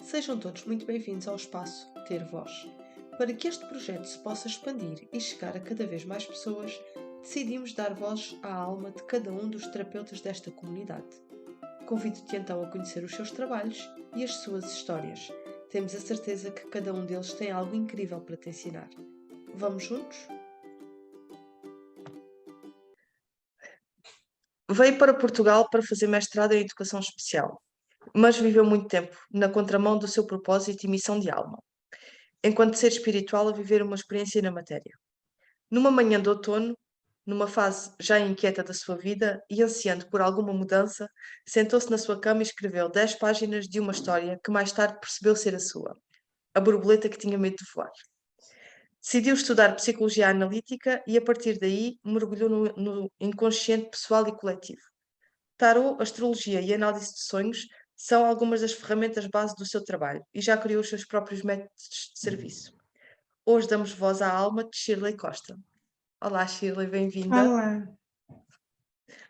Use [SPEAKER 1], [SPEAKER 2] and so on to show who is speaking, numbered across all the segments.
[SPEAKER 1] Sejam todos muito bem-vindos ao espaço Ter Voz. Para que este projeto se possa expandir e chegar a cada vez mais pessoas, decidimos dar voz à alma de cada um dos terapeutas desta comunidade. Convido-te então a conhecer os seus trabalhos e as suas histórias. Temos a certeza que cada um deles tem algo incrível para te ensinar. Vamos juntos? Veio para Portugal para fazer mestrado em Educação Especial, mas viveu muito tempo na contramão do seu propósito e missão de alma, enquanto ser espiritual a viver uma experiência na matéria. Numa manhã de outono, numa fase já inquieta da sua vida e ansiando por alguma mudança, sentou-se na sua cama e escreveu 10 páginas de uma história que mais tarde percebeu ser a sua, a borboleta que tinha medo de voar. Decidiu estudar psicologia analítica e, a partir daí, mergulhou no inconsciente pessoal e coletivo. Tarot, astrologia e análise de sonhos são algumas das ferramentas base do seu trabalho e já criou os seus próprios métodos de serviço. Hoje damos voz à alma de Shirley Costa. Olá, Shirley, bem-vinda.
[SPEAKER 2] Olá,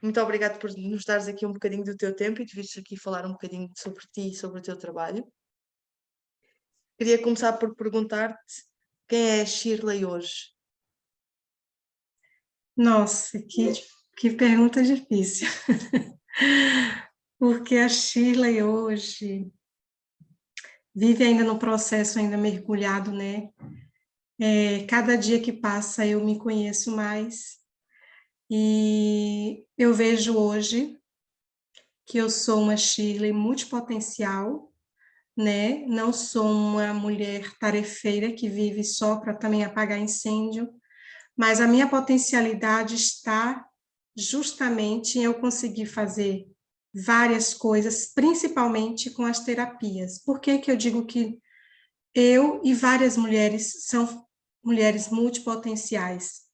[SPEAKER 1] Muito obrigada por nos dares aqui um bocadinho do teu tempo e de vires aqui falar um bocadinho sobre ti e sobre o teu trabalho. Queria começar por perguntar-te quem é a Shirley hoje?
[SPEAKER 2] nossa, que pergunta difícil. Porque a Shirley hoje vive ainda no processo, ainda mergulhado, né? Cada dia que passa eu me conheço mais e eu vejo hoje que eu sou uma Shirley multipotencial, né? Não sou uma mulher tarefeira que vive só para também apagar incêndio, mas a minha potencialidade está justamente em eu conseguir fazer várias coisas, principalmente com as terapias. Por que que eu digo que eu e várias mulheres são mulheres multipotenciais?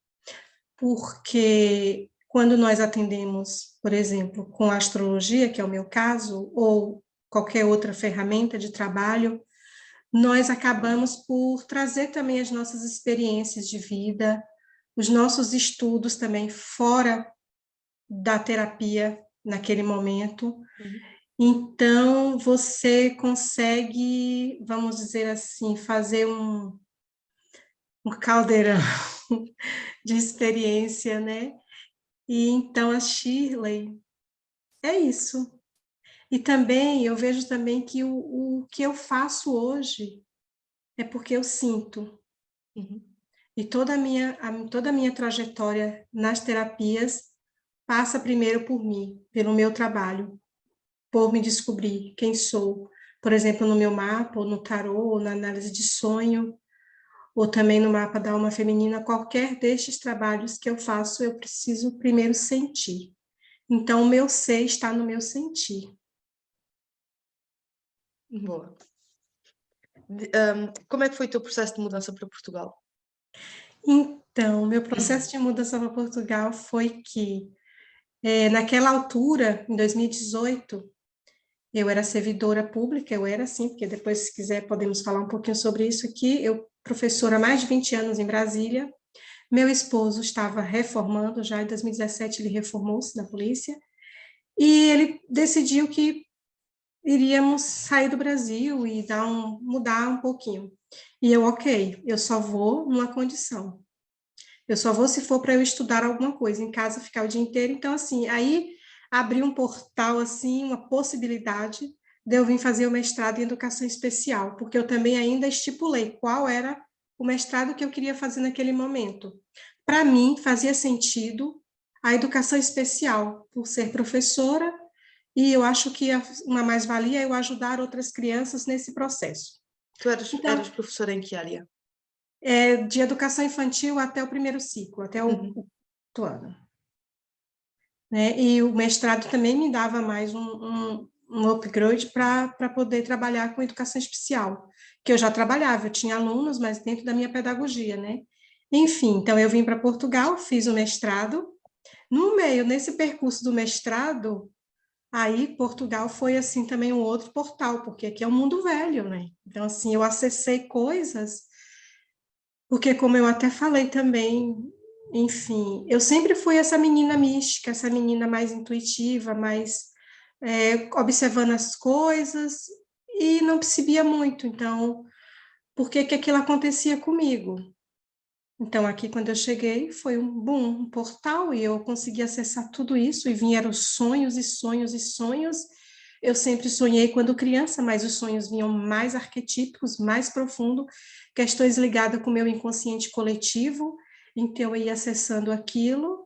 [SPEAKER 2] Porque quando nós atendemos, por exemplo, com a astrologia, que é o meu caso, ou qualquer outra ferramenta de trabalho, nós acabamos por trazer também as nossas experiências de vida, os nossos estudos também fora da terapia naquele momento. Então, você consegue, vamos dizer assim, fazer um caldeirão de experiência, né? E então a Shirley é isso. E também eu vejo também que o que eu faço hoje é porque eu sinto.
[SPEAKER 1] Uhum.
[SPEAKER 2] E toda a minha trajetória nas terapias passa primeiro por mim, pelo meu trabalho, por me descobrir quem sou. Por exemplo, no meu mapa, ou no tarô, ou na análise de sonho, ou também no mapa da alma feminina, qualquer destes trabalhos que eu faço, eu preciso primeiro sentir. Então, o meu ser está no meu sentir.
[SPEAKER 1] Boa. Como é que foi o teu processo de mudança para Portugal?
[SPEAKER 2] Então, meu processo de mudança para Portugal foi que, naquela altura, em 2018, eu era servidora pública, eu era assim, porque depois, se quiser, podemos falar um pouquinho sobre isso aqui. Eu, professora há mais de 20 anos em Brasília. Meu esposo estava reformando, já em 2017 ele reformou-se na polícia, e ele decidiu que iríamos sair do Brasil e mudar um pouquinho. E eu, ok, eu só vou numa condição. Eu só vou se for para eu estudar alguma coisa, em casa ficar o dia inteiro. Então, assim, aí abriu um portal, assim, uma possibilidade de eu vir fazer o mestrado em educação especial, porque eu também ainda estipulei qual era o mestrado que eu queria fazer naquele momento. Para mim, fazia sentido a educação especial, por ser professora, e eu acho que uma mais-valia é eu ajudar outras crianças nesse processo.
[SPEAKER 1] Tu eras
[SPEAKER 2] Então,
[SPEAKER 1] professora em que área?
[SPEAKER 2] de educação infantil até o primeiro ciclo, até o
[SPEAKER 1] Uhum.
[SPEAKER 2] quarto ano. Né? E o mestrado também me dava mais um upgrade para poder trabalhar com educação especial, que eu já trabalhava, eu tinha alunos, mas dentro da minha pedagogia, né? Enfim, então eu vim para Portugal, fiz o mestrado. No meio, nesse percurso do mestrado, aí Portugal foi assim também um outro portal, porque aqui é um mundo velho, né? Então, assim, eu acessei coisas, porque como eu até falei também, enfim, eu sempre fui essa menina mística, essa menina mais intuitiva, mais observando as coisas, e não percebia muito, então, por que que aquilo acontecia comigo? Então, aqui, quando eu cheguei, foi um boom, um portal, e eu consegui acessar tudo isso, e vieram sonhos e sonhos e sonhos. Eu sempre sonhei quando criança, mas os sonhos vinham mais arquetípicos, mais profundo, questões ligadas com o meu inconsciente coletivo, então eu ia acessando aquilo,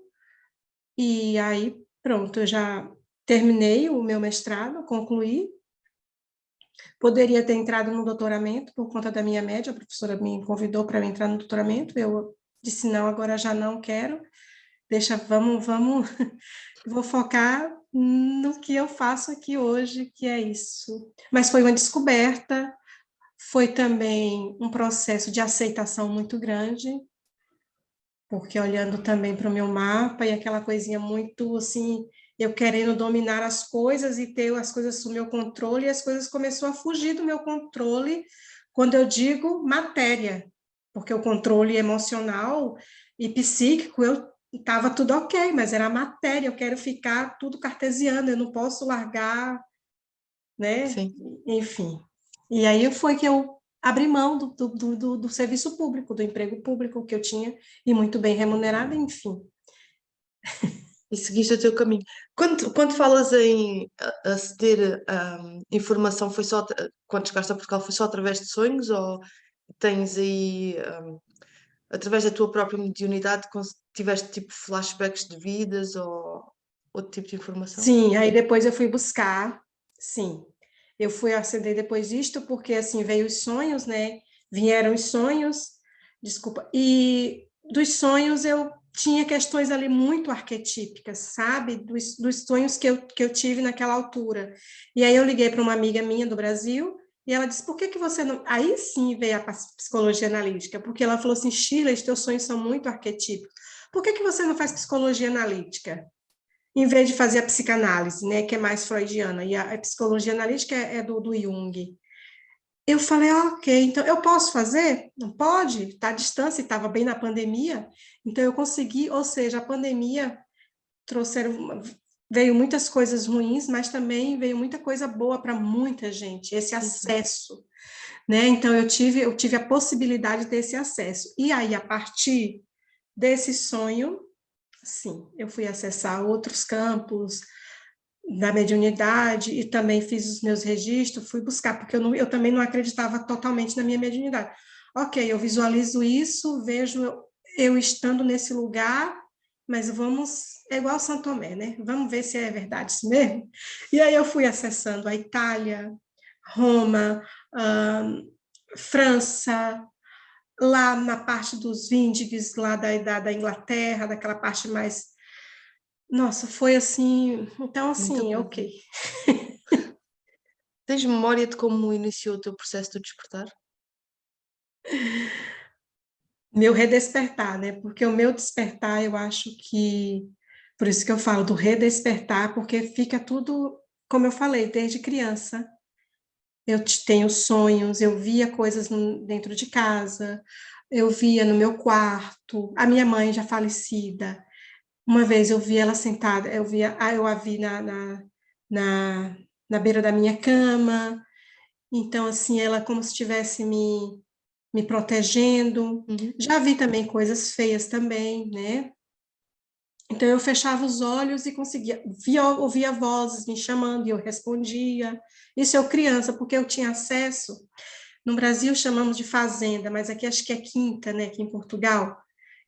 [SPEAKER 2] e aí, pronto, eu já terminei o meu mestrado, concluí. Poderia ter entrado no doutoramento por conta da minha média, a professora me convidou para eu entrar no doutoramento, eu disse não, agora já não quero, deixa, vamos, vou focar no que eu faço aqui hoje, que é isso. Mas foi uma descoberta, foi também um processo de aceitação muito grande, porque olhando também para o meu mapa e aquela coisinha muito assim, eu querendo dominar as coisas e ter as coisas sob meu controle, e as coisas começaram a fugir do meu controle, quando eu digo matéria, porque o controle emocional e psíquico, eu estava tudo ok, mas era matéria, eu quero ficar tudo cartesiano, eu não posso largar, né?
[SPEAKER 1] Sim.
[SPEAKER 2] Enfim. E aí foi que eu abri mão do serviço público, do emprego público que eu tinha, e muito bem remunerado, enfim.
[SPEAKER 1] E seguiste o teu caminho. Quando falas em aceder a informação, foi só quando chegaste a Portugal, foi só através de sonhos ou tens aí, através da tua própria mediunidade, tiveste tipo flashbacks de vidas ou outro tipo de informação?
[SPEAKER 2] Sim, aí depois eu fui buscar, sim. Eu fui acender depois disto, porque assim veio os sonhos, né? Vieram os sonhos, desculpa. E dos sonhos eu tinha questões ali muito arquetípicas, sabe? Dos sonhos que eu tive naquela altura. E aí eu liguei para uma amiga minha do Brasil, e ela disse: por que que você não. Aí sim veio a psicologia analítica, porque ela falou assim: Sheila, os teus sonhos são muito arquetípicos. Por que que você não faz psicologia analítica? Em vez de fazer a psicanálise, né, que é mais freudiana, e a psicologia analítica é do Jung. Eu falei, ok, então eu posso fazer? Não pode? Está à distância, estava bem na pandemia, então eu consegui, ou seja, a pandemia veio muitas coisas ruins, mas também veio muita coisa boa para muita gente, esse
[SPEAKER 1] Uhum.
[SPEAKER 2] acesso, né? Então eu tive a possibilidade de ter esse acesso. E aí, a partir desse sonho, sim, eu fui acessar outros campos da mediunidade e também fiz os meus registros, fui buscar, porque eu também não acreditava totalmente na minha mediunidade. Ok, eu visualizo isso, vejo eu estando nesse lugar, mas é igual São Tomé, né? Vamos ver se é verdade isso mesmo. E aí eu fui acessando a Itália, Roma, França, lá na parte dos Víndiges, lá da Inglaterra, daquela parte mais. Nossa, foi assim. Então,
[SPEAKER 1] Muita
[SPEAKER 2] assim,
[SPEAKER 1] coisa.
[SPEAKER 2] ok.
[SPEAKER 1] Tens memória de como iniciou o teu processo de despertar?
[SPEAKER 2] Meu redespertar, né? Porque o meu despertar, eu acho que. Por isso que eu falo do redespertar, porque fica tudo, como eu falei, desde criança. Eu tenho sonhos, eu via coisas dentro de casa, eu via no meu quarto, a minha mãe já falecida. Uma vez eu vi ela sentada, eu a vi na, na beira da minha cama. Então, assim, ela como se estivesse me protegendo.
[SPEAKER 1] Uhum.
[SPEAKER 2] Já vi também coisas feias também, né? Então, eu fechava os olhos e conseguia, ouvia vozes me chamando e eu respondia. Isso eu criança, porque eu tinha acesso. No Brasil chamamos de fazenda, mas aqui acho que é quinta, né? Aqui em Portugal.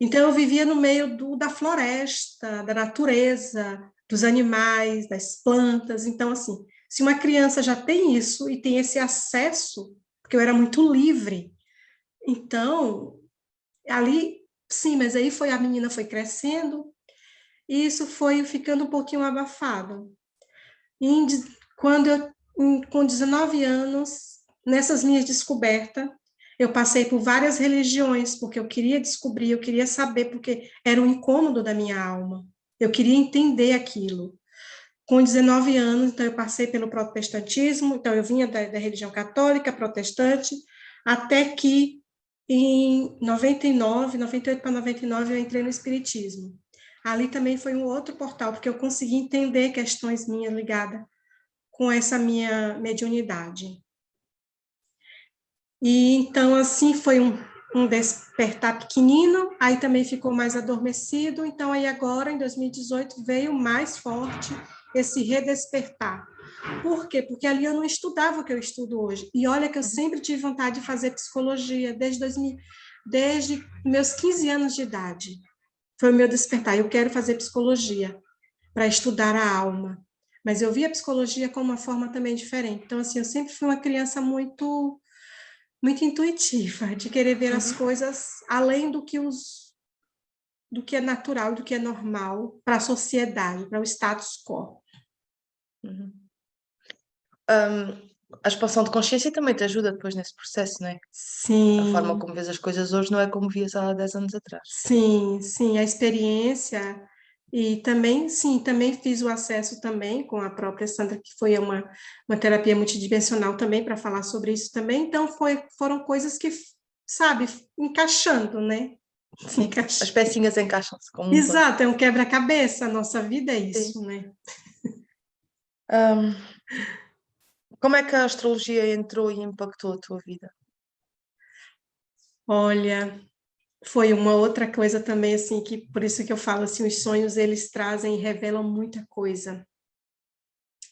[SPEAKER 2] Então, eu vivia no meio da floresta, da natureza, dos animais, das plantas. Então, assim, se uma criança já tem isso e tem esse acesso, porque eu era muito livre, então, ali, sim, mas aí foi a menina foi crescendo e isso foi ficando um pouquinho abafado. E quando com 19 anos, nessas minhas descobertas, eu passei por várias religiões, porque eu queria descobrir, eu queria saber, porque era um incômodo da minha alma. Eu queria entender aquilo. Com 19 anos, então, eu passei pelo protestantismo, então, eu vinha da religião católica, protestante, até que em 99, 98 para 99, eu entrei no Espiritismo. Ali também foi um outro portal, porque eu consegui entender questões minhas ligadas com essa minha mediunidade. E então, assim, foi um despertar pequenino, aí também ficou mais adormecido, então aí agora, em 2018, veio mais forte esse redespertar. Por quê? Porque ali eu não estudava o que eu estudo hoje. E olha que eu
[SPEAKER 1] Uhum.
[SPEAKER 2] sempre tive vontade de fazer psicologia, desde meus 15 anos de idade. Foi o meu despertar. Eu quero fazer psicologia para estudar a alma. Mas eu via a psicologia como uma forma também diferente. Então, assim, eu sempre fui uma criança muito intuitiva, de querer ver as
[SPEAKER 1] Uhum.
[SPEAKER 2] coisas além do que é natural, do que é normal para a sociedade, para o status quo.
[SPEAKER 1] Uhum. Hum, a expansão de consciência também te ajuda depois nesse processo, não é? A forma
[SPEAKER 2] Sim,
[SPEAKER 1] como vês as coisas hoje não é como vias há 10 anos atrás.
[SPEAKER 2] sim, a experiência e também, sim, também fiz o acesso também com a própria Sandra, que foi uma terapia multidimensional também para falar sobre isso também, então foram coisas que, sabe, encaixando, né?
[SPEAKER 1] Sim, as pecinhas encaixam-se como um todo.
[SPEAKER 2] Exato, é um quebra-cabeça, a nossa vida é
[SPEAKER 1] Sim.
[SPEAKER 2] isso, né?
[SPEAKER 1] Hum, como é que a astrologia entrou e impactou a tua vida?
[SPEAKER 2] Olha, foi uma outra coisa também, assim, que por isso que eu falo assim, os sonhos eles trazem e revelam muita coisa.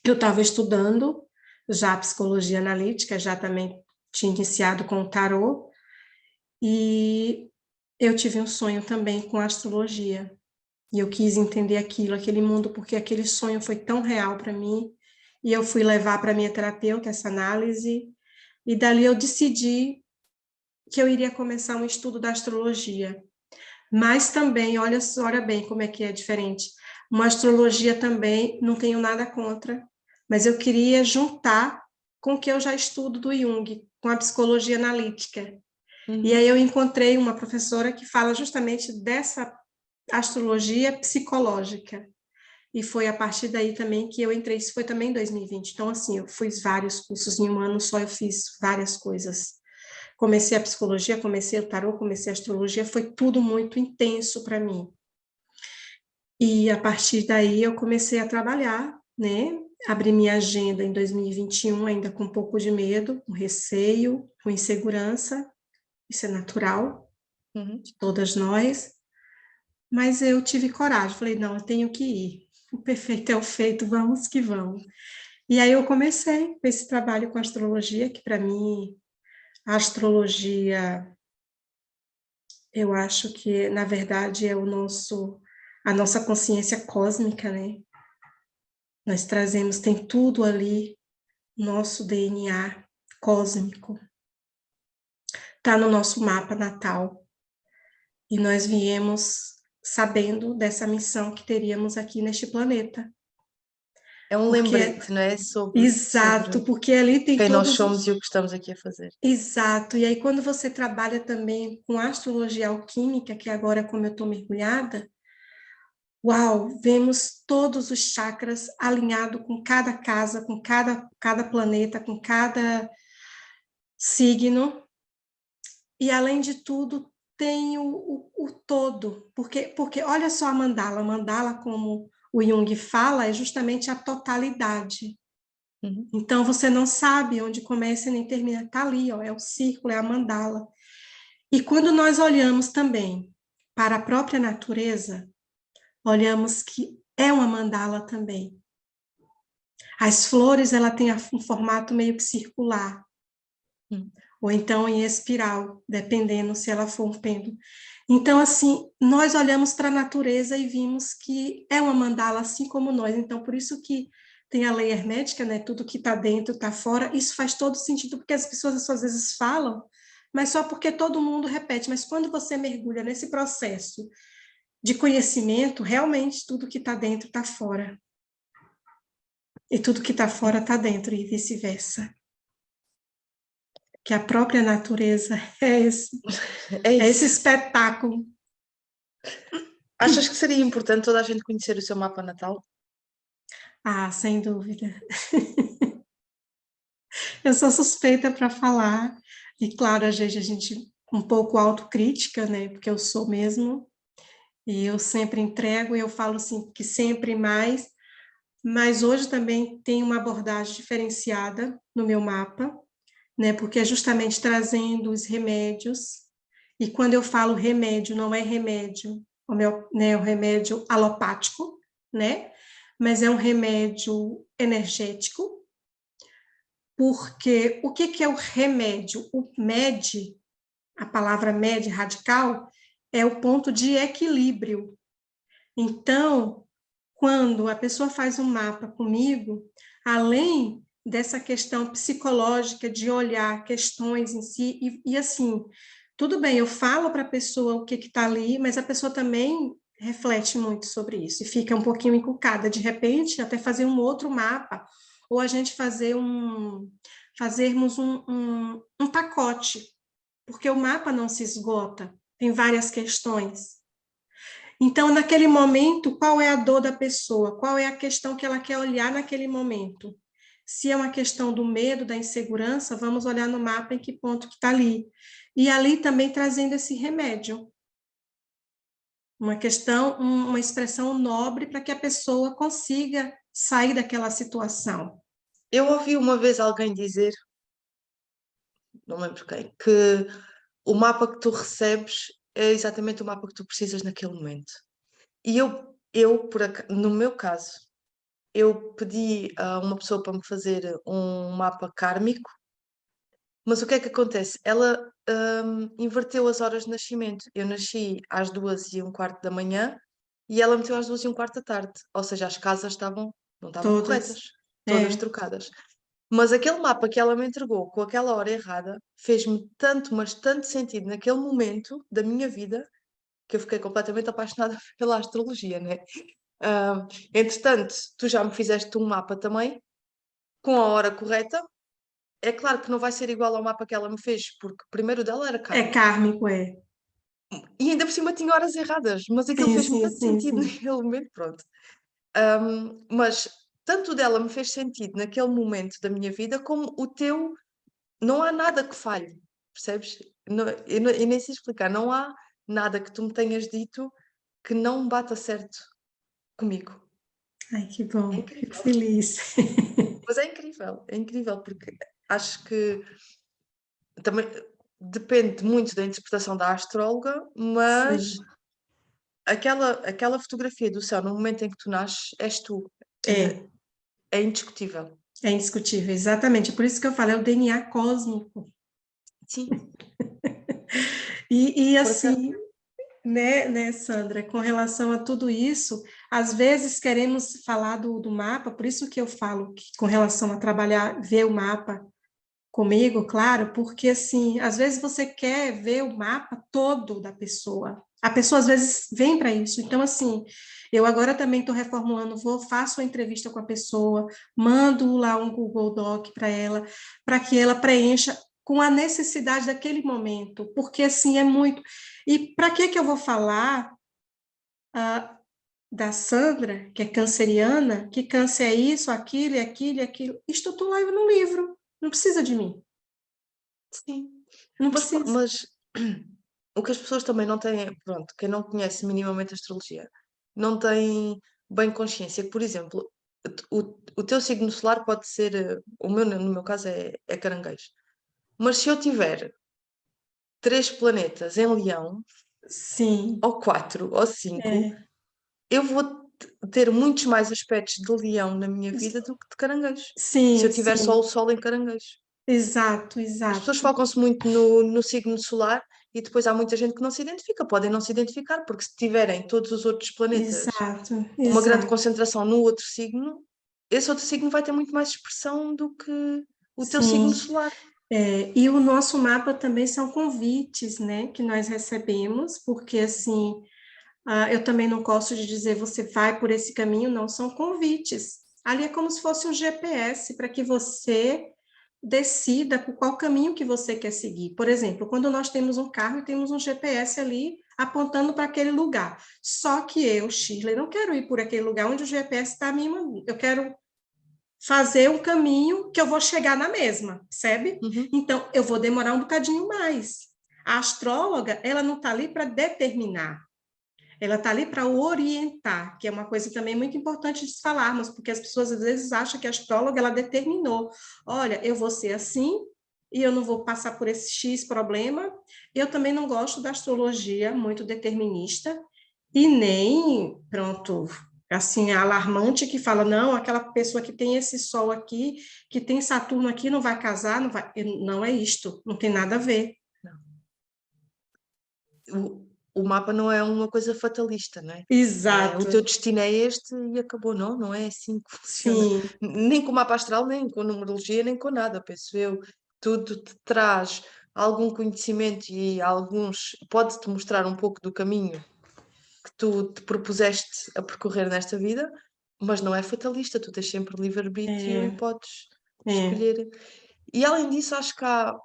[SPEAKER 2] Eu estava estudando já psicologia analítica, já também tinha iniciado com o tarô, e eu tive um sonho também com astrologia. E eu quis entender aquilo, aquele mundo, porque aquele sonho foi tão real para mim. E eu fui levar para minha terapeuta essa análise, e dali eu decidi que eu iria começar um estudo da astrologia. Mas também, olha bem como é que é diferente. Uma astrologia também, não tenho nada contra, mas eu queria juntar com o que eu já estudo do Jung, com a psicologia analítica. E
[SPEAKER 1] Uhum.
[SPEAKER 2] aí eu encontrei uma professora que fala justamente dessa astrologia psicológica. E foi a partir daí também que eu entrei, isso foi também em 2020. Então, assim, eu fiz vários cursos em um ano só, eu fiz várias coisas. Comecei a psicologia, comecei o tarô, comecei a astrologia, foi tudo muito intenso para mim. E a partir daí eu comecei a trabalhar, né? Abri minha agenda em 2021, ainda com um pouco de medo, com receio, com insegurança, isso é natural
[SPEAKER 1] Uhum.
[SPEAKER 2] de todas nós, mas eu tive coragem, falei, não, eu tenho que ir. O perfeito é o feito, vamos que vamos. E aí eu comecei com esse trabalho com astrologia, que para mim a astrologia, eu acho que na verdade é a nossa consciência cósmica, né? Nós trazemos, tem tudo ali, nosso DNA cósmico, está no nosso mapa natal. E nós viemos sabendo dessa missão que teríamos aqui neste planeta.
[SPEAKER 1] É um
[SPEAKER 2] Porque,
[SPEAKER 1] lembrete, não é? Sobre
[SPEAKER 2] exato, porque ali tem
[SPEAKER 1] quem nós
[SPEAKER 2] todos
[SPEAKER 1] somos
[SPEAKER 2] os.
[SPEAKER 1] e o que estamos aqui a fazer.
[SPEAKER 2] Exato, e aí quando você trabalha também com astrologia alquímica, que agora como eu estou mergulhada, uau, vemos todos os chakras alinhados com cada casa, com cada planeta, com cada signo, e além de tudo, tem o todo, porque olha só a mandala, como o Jung fala, é justamente a totalidade.
[SPEAKER 1] Uhum.
[SPEAKER 2] Então, você não sabe onde começa e nem termina, está ali, ó, é o círculo, é a mandala. E quando nós olhamos também para a própria natureza, olhamos que é uma mandala também. As flores, ela tem um formato meio que circular,
[SPEAKER 1] Uhum.
[SPEAKER 2] ou então em espiral, dependendo se ela for um pêndulo. Então, assim, nós olhamos para a natureza e vimos que é uma mandala assim como nós. Então, por isso que tem a lei hermética, né? Tudo que está dentro está fora. Isso faz todo sentido, porque as pessoas às vezes falam, mas só porque todo mundo repete. Mas quando você mergulha nesse processo de conhecimento, realmente tudo que está dentro está fora. E tudo que está fora está dentro, e vice-versa. Que a própria natureza
[SPEAKER 1] É
[SPEAKER 2] é esse
[SPEAKER 1] isso.
[SPEAKER 2] espetáculo.
[SPEAKER 1] Achas que seria importante toda a gente conhecer o seu mapa natal?
[SPEAKER 2] Ah, sem dúvida. Eu sou suspeita para falar, e claro, às vezes a gente um pouco autocrítica, né? Porque eu sou mesmo, e eu sempre entrego, e eu falo assim, que sempre mais, mas hoje também tem uma abordagem diferenciada no meu mapa, né? Porque é justamente trazendo os remédios, e quando eu falo remédio, não é remédio, né, o remédio alopático, né? Mas é um remédio energético, porque o que é o remédio? O med, a palavra med, radical, é o ponto de equilíbrio. Então, quando a pessoa faz um mapa comigo, além dessa questão psicológica de olhar questões em si, e assim, tudo bem, eu falo para a pessoa o que está ali, mas a pessoa também reflete muito sobre isso, e fica um pouquinho encucada, de repente, até fazer um outro mapa, ou a gente fazermos um pacote, porque o mapa não se esgota, tem várias questões. Então, naquele momento, qual é a dor da pessoa? Qual é a questão que ela quer olhar naquele momento? Se é uma questão do medo, da insegurança, vamos olhar no mapa em que ponto que está ali. E ali também trazendo esse remédio. Uma questão, uma expressão nobre para que a pessoa consiga sair daquela situação.
[SPEAKER 1] Eu ouvi uma vez alguém dizer, não lembro quem, que o mapa que tu recebes é exatamente o mapa que tu precisas naquele momento. E no meu caso, eu pedi a uma pessoa para me fazer um mapa kármico, mas o que é que acontece? Ela inverteu as horas de nascimento. Eu nasci às 2h15 da manhã e ela meteu às 2h15 da tarde. Ou seja, as casas não estavam corretas,
[SPEAKER 2] Todas.
[SPEAKER 1] todas
[SPEAKER 2] É,
[SPEAKER 1] trocadas. Mas aquele mapa que ela me entregou com aquela hora errada fez-me tanto, mas tanto sentido naquele momento da minha vida que eu fiquei completamente apaixonada pela astrologia, né? Entretanto, tu já me fizeste um mapa também, com a hora correta. É claro que não vai ser igual ao mapa que ela me fez, porque o primeiro dela era
[SPEAKER 2] é
[SPEAKER 1] kármico.
[SPEAKER 2] kármico, é.
[SPEAKER 1] E ainda por cima tinha horas erradas, mas aquilo
[SPEAKER 2] Sim,
[SPEAKER 1] fez-me
[SPEAKER 2] sim,
[SPEAKER 1] tanto
[SPEAKER 2] sim,
[SPEAKER 1] sentido
[SPEAKER 2] sim.
[SPEAKER 1] naquele momento, pronto. Mas tanto o dela me fez sentido naquele momento da minha vida, como o teu, não há nada que falhe, percebes? Eu nem sei explicar, não há nada que tu me tenhas dito que não bata certo comigo.
[SPEAKER 2] Ai, que
[SPEAKER 1] É
[SPEAKER 2] bom, fico
[SPEAKER 1] incrível.
[SPEAKER 2] feliz.
[SPEAKER 1] Mas é incrível, porque acho que também depende muito da interpretação da astróloga, mas
[SPEAKER 2] Sim,
[SPEAKER 1] aquela fotografia do céu no momento em que tu nasces, és tu. É,
[SPEAKER 2] é.
[SPEAKER 1] é indiscutível.
[SPEAKER 2] É indiscutível, exatamente. É por isso que eu falei, é o DNA cósmico.
[SPEAKER 1] Sim,
[SPEAKER 2] E
[SPEAKER 1] porque
[SPEAKER 2] assim, né, Sandra, com relação a tudo isso, às vezes queremos falar do mapa, por isso que eu falo que, com relação a trabalhar, ver o mapa comigo, claro, porque assim, às vezes você quer ver o mapa todo da pessoa. A pessoa às vezes vem para isso. Então, assim, eu agora também estou reformulando, faço uma entrevista com a pessoa, mando lá um Google Doc para que ela preencha com a necessidade daquele momento, porque assim é muito. E para que eu vou falar da Sandra, que é canceriana, que câncer é isso, aquilo e aquilo e aquilo? Isto tudo lá no livro, não precisa de mim.
[SPEAKER 1] sim.
[SPEAKER 2] Não precisa.
[SPEAKER 1] Mas o que as pessoas também não têm, pronto, quem não conhece minimamente a astrologia, não tem bem consciência que, por exemplo, o teu signo solar pode ser, no meu caso é caranguejo. Mas se eu tiver 3 planetas em Leão,
[SPEAKER 2] Sim,
[SPEAKER 1] ou 4, ou 5,
[SPEAKER 2] é,
[SPEAKER 1] eu vou ter muitos mais aspectos de Leão na minha vida do que de caranguejo. Se
[SPEAKER 2] sim,
[SPEAKER 1] eu tiver só o
[SPEAKER 2] sim,
[SPEAKER 1] Sol em caranguejo.
[SPEAKER 2] exato,
[SPEAKER 1] As pessoas
[SPEAKER 2] exato,
[SPEAKER 1] focam-se muito no signo solar e depois há muita gente que não se identifica. Podem não se identificar, porque se tiverem todos os outros planetas
[SPEAKER 2] exato,
[SPEAKER 1] uma grande
[SPEAKER 2] exato,
[SPEAKER 1] concentração no outro signo, esse outro signo vai ter muito mais expressão do que o teu signo
[SPEAKER 2] sim.
[SPEAKER 1] solar.
[SPEAKER 2] E o nosso mapa também são convites, né, que nós recebemos, porque assim, eu também não gosto de dizer você vai por esse caminho, não, são convites. Ali é como se fosse um GPS para que você decida por qual caminho que você quer seguir. Por exemplo, quando nós temos um carro e temos um GPS ali apontando para aquele lugar. Só que eu, Shirley, não quero ir por aquele lugar onde o GPS está me mandando. Eu quero fazer um caminho que eu vou chegar na mesma, percebe?
[SPEAKER 1] Uhum.
[SPEAKER 2] Então, eu vou demorar um bocadinho mais. A astróloga, ela não está ali para determinar, ela está ali para orientar, que é uma coisa também muito importante de falarmos, porque as pessoas às vezes acham que a astróloga ela determinou, olha, eu vou ser assim e eu não vou passar por esse X problema. Eu também não gosto da astrologia muito determinista e nem, pronto, assim, alarmante que fala, não, aquela pessoa que tem esse Sol aqui, que tem Saturno aqui, não vai casar, não vai. Não é isto, não tem nada a ver.
[SPEAKER 1] O mapa não é uma coisa fatalista, não é? Não é o
[SPEAKER 2] Exato,
[SPEAKER 1] teu destino é este e acabou, não, não é assim que funciona.
[SPEAKER 2] sim,
[SPEAKER 1] Nem com o mapa astral, nem com numerologia, nem com nada, penso eu. Tudo te traz algum conhecimento e alguns pode-te mostrar um pouco do caminho que tu te propuseste a percorrer nesta vida, mas não é fatalista, tu tens sempre livre-arbítrio e
[SPEAKER 2] é,
[SPEAKER 1] podes
[SPEAKER 2] é,
[SPEAKER 1] escolher. E além disso, acho que há,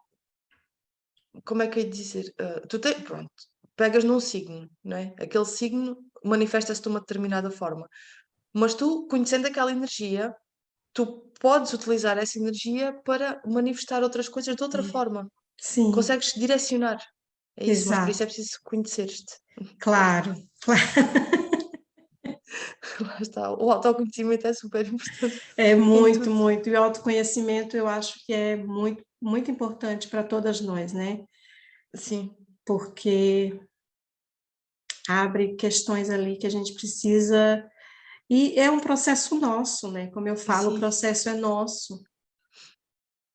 [SPEAKER 1] como é que eu ia dizer? Tu tens, pronto, pegas num signo, não é? Aquele signo manifesta-se de uma determinada forma, mas tu, conhecendo aquela energia, tu podes utilizar essa energia para manifestar outras coisas de outra
[SPEAKER 2] é,
[SPEAKER 1] forma.
[SPEAKER 2] sim,
[SPEAKER 1] Consegues direcionar. É isso, mas por isso é
[SPEAKER 2] exato,
[SPEAKER 1] preciso conhecer-te. Lá está.
[SPEAKER 2] claro, claro.
[SPEAKER 1] Lá está. O autoconhecimento é super importante
[SPEAKER 2] É
[SPEAKER 1] em
[SPEAKER 2] muito,
[SPEAKER 1] tudo.
[SPEAKER 2] muito. E o autoconhecimento eu acho que é muito, muito importante para todas nós, né?
[SPEAKER 1] Sim,
[SPEAKER 2] Porque abre questões ali que a gente precisa. E é um processo nosso, né? Como eu falo, o
[SPEAKER 1] sim.
[SPEAKER 2] processo é nosso.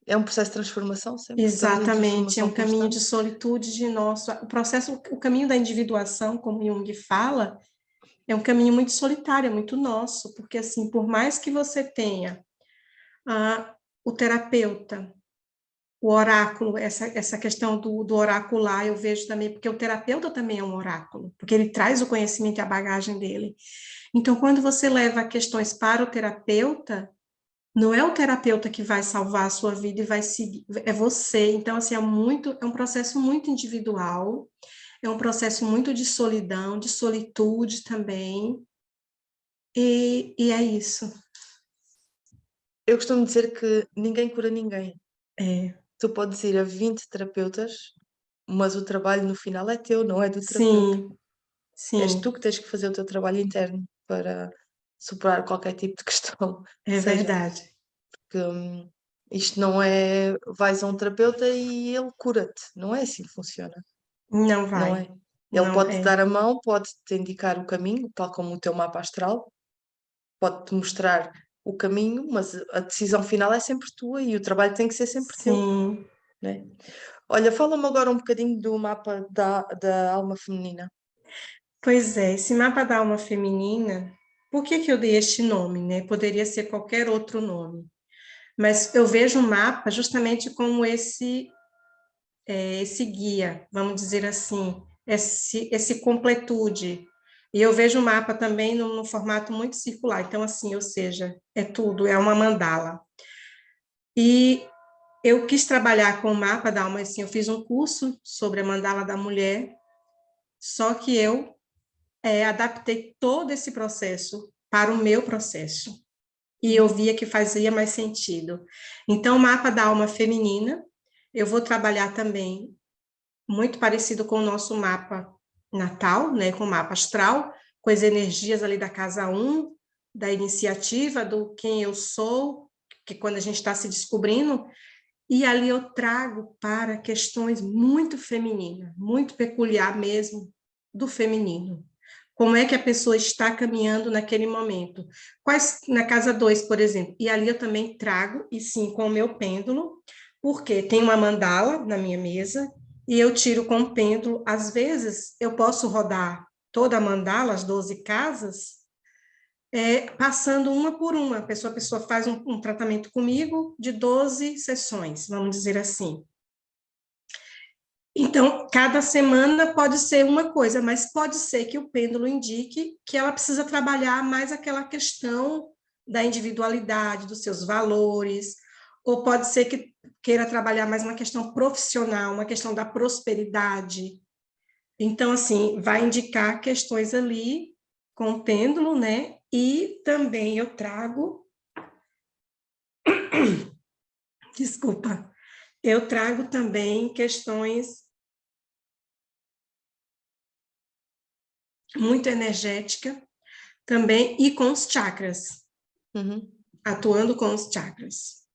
[SPEAKER 1] É um processo de transformação sempre. Estamos em
[SPEAKER 2] Exatamente, é
[SPEAKER 1] transformação
[SPEAKER 2] um caminho de
[SPEAKER 1] constante.
[SPEAKER 2] solitude de nosso. O processo, o caminho da individuação, como Jung fala, é um caminho muito solitário, é muito nosso, porque assim, por mais que você tenha o terapeuta, o oráculo, essa questão do oracular, eu vejo também, porque o terapeuta também é um oráculo, porque ele traz o conhecimento e a bagagem dele. Então, quando você leva questões para o terapeuta, não é o terapeuta que vai salvar a sua vida e vai seguir, é você. Então, assim, é um processo muito individual, é um processo muito de solidão, de solitude também, e é isso.
[SPEAKER 1] Eu costumo dizer que ninguém cura ninguém.
[SPEAKER 2] É,
[SPEAKER 1] Tu podes ir a 20 terapeutas, mas o trabalho no final é teu, não é do terapeuta.
[SPEAKER 2] sim,
[SPEAKER 1] És tu
[SPEAKER 2] sim,
[SPEAKER 1] que tens que fazer o teu trabalho interno para superar qualquer tipo de questão que
[SPEAKER 2] é
[SPEAKER 1] seja.
[SPEAKER 2] verdade.
[SPEAKER 1] Que, isto não é vais a um terapeuta e ele cura-te. Não é assim que funciona.
[SPEAKER 2] Não
[SPEAKER 1] Não
[SPEAKER 2] vai,
[SPEAKER 1] é? Ele
[SPEAKER 2] não
[SPEAKER 1] pode-te
[SPEAKER 2] é.
[SPEAKER 1] dar a mão, pode-te indicar o caminho, tal como o teu mapa astral, pode-te mostrar o caminho, mas a decisão final é sempre tua e o trabalho tem que ser sempre teu,
[SPEAKER 2] Sim,
[SPEAKER 1] né? Olha, fala-me agora um bocadinho do mapa da alma feminina.
[SPEAKER 2] pois é, esse mapa da alma feminina, por que que eu dei este nome, né? Poderia ser qualquer outro nome, mas eu vejo o mapa justamente como esse guia, vamos dizer assim, esse completude. E eu vejo o mapa também no formato muito circular, então assim, ou seja, é tudo, é uma mandala. E eu quis trabalhar com o mapa da alma, assim, eu fiz um curso sobre a mandala da mulher, só que eu adaptei todo esse processo para o meu processo. E eu
[SPEAKER 1] Uhum.
[SPEAKER 2] via que fazia mais sentido. Então, o mapa da alma feminina, eu vou trabalhar também muito parecido com o nosso mapa natal, né, com o mapa astral, com as energias ali da casa um, da iniciativa, do quem eu sou, que quando a gente está se descobrindo, e ali eu trago para questões muito femininas, muito peculiar mesmo do feminino. Como é que a pessoa está caminhando naquele momento? Quais, na casa 2, por exemplo, e ali eu também trago, e sim, com o meu pêndulo, porque tem uma mandala na minha mesa, e eu tiro com o pêndulo. Às vezes, eu posso rodar toda a mandala, as 12 casas, passando uma por uma. A pessoa faz um tratamento comigo de 12 sessões, vamos dizer assim. Então, cada semana pode ser uma coisa, mas pode ser que o pêndulo indique que ela precisa trabalhar mais aquela questão da individualidade, dos seus valores, ou pode ser que queira trabalhar mais uma questão profissional, uma questão da prosperidade. Então, assim, vai indicar questões ali com o pêndulo, né? E também eu trago, desculpa, eu trago também questões muito energéticas também e com os chakras,
[SPEAKER 1] Uhum.
[SPEAKER 2] atuando com os chakras.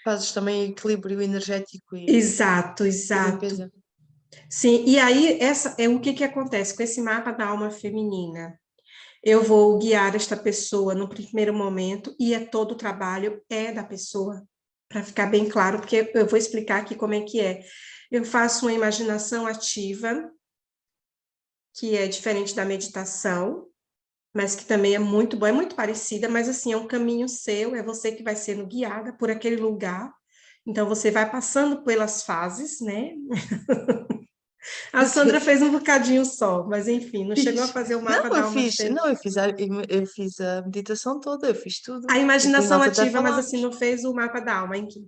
[SPEAKER 1] Fazes também equilíbrio energético
[SPEAKER 2] Exato,
[SPEAKER 1] e
[SPEAKER 2] exato.
[SPEAKER 1] limpeza.
[SPEAKER 2] Sim, e aí o que acontece com esse mapa da alma feminina? Eu vou guiar esta pessoa no primeiro momento e todo o trabalho é da pessoa, para ficar bem claro, porque eu vou explicar aqui como é que é. Eu faço uma imaginação ativa, que é diferente da meditação, mas que também é muito boa, é muito parecida, mas assim, é um caminho seu, é você que vai sendo guiada por aquele lugar. Então, você vai passando pelas fases, né? A Sandra
[SPEAKER 1] Sim.
[SPEAKER 2] fez um bocadinho só, mas enfim, não chegou a
[SPEAKER 1] Fiz.
[SPEAKER 2] fazer o
[SPEAKER 1] Não,
[SPEAKER 2] mapa da alma feminina.
[SPEAKER 1] eu fiz a meditação toda, eu fiz
[SPEAKER 2] A
[SPEAKER 1] tudo. E depois
[SPEAKER 2] imaginação
[SPEAKER 1] nós até
[SPEAKER 2] ativa, mas assim,
[SPEAKER 1] falámos.
[SPEAKER 2] não fez o mapa da alma, enfim.